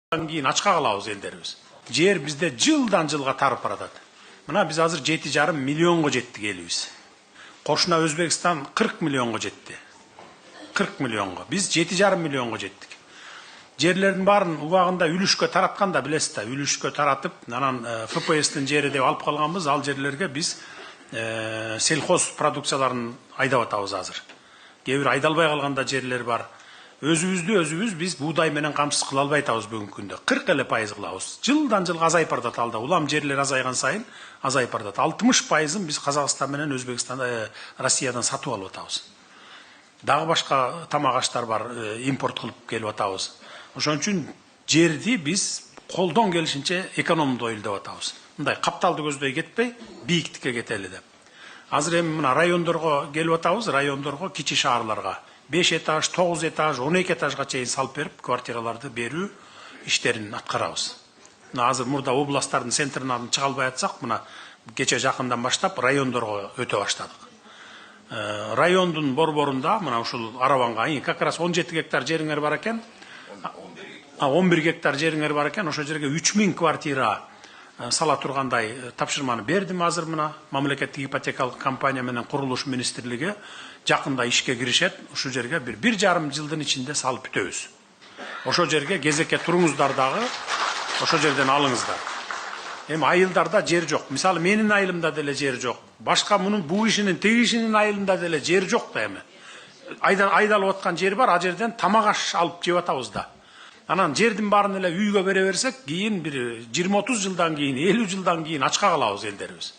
Кейін ачка калабыз элдерибиз. Жер бизде жылдан жылга тарып баратат. Мына биз азыр 7,5 миллионго жеттик элибиз. Кошуна Өзбекстан 40 миллионго жетти. 40 миллионго. Биз 7,5 миллионго жеттик. Жерлердин баарын убагында үлүшкө таратканда билесиз да, үлүшкө таратып, анан ФПСтин жери деп алып калганбыз, ал жерлерге биз сельхоз продукцияларын айдап атабыз азыр. Кээ бир айдалбай калганда жерлер бар. Өзүбүз биз буудай менен камсыз кыла албай атабыз бүгүнкү күндө. 40% кылабыз. Жылдан жылга азайып баратат алда. Улам жерлер азайган сайын азайып баратат. 60%ын биз Казакстан менен Өзбекстан, Россиядан сатып алып атабыз. Дагы башка тамак аштар бар, импорт кылып келип атабыз. Ошон үчүн жерди биз колдон келишинче экономдуу ойлоп атабыз. Мындай капталды көздөй кетпей, бийиктикке кетели деп. Азыр эми мына райондорго келип атабыз, райондорго, кичи шаарларга 5 этаж, 9 этаж, 12 этажга чейин салып берип, квартираларды берүү иштерин аткарабыз. Мына азыр мурда областтардын центринан чыга албай атсак, мына кече жакындан баштап райондорго өтө баштадык. Райондун борборунда мына ушул Арабанга как раз 17 гектар жериңер бар экен. 11 гектар жериңер бар экен. Ошол жерге 3000 квартира сала тургандай тапшырманы бердим азыр мына мамлекеттик ипотекалык компания менен курулуш министрлиги жакында ишке киришет. Ушул жерге 1,5 жылдын ичинде салып бүтөбүз. Ошол жерге кезекке туруңуздар дагы, ошол жерден алыңыздар. Эми айылдарда жер жок. Мисалы менин айылымда деле жер жок. Башка мунун бул кишинин, тиги кишинин айылында деле жер жок да эми. Айдалып аткан жер бар, а жерден тамак аш алып жеп атабыз да. Анан жердин баарын эле үйгө бере берсек, кийин бир 20-30 жылдан кийин, 50 жылдан кийин ачка калабыз элдерибиз.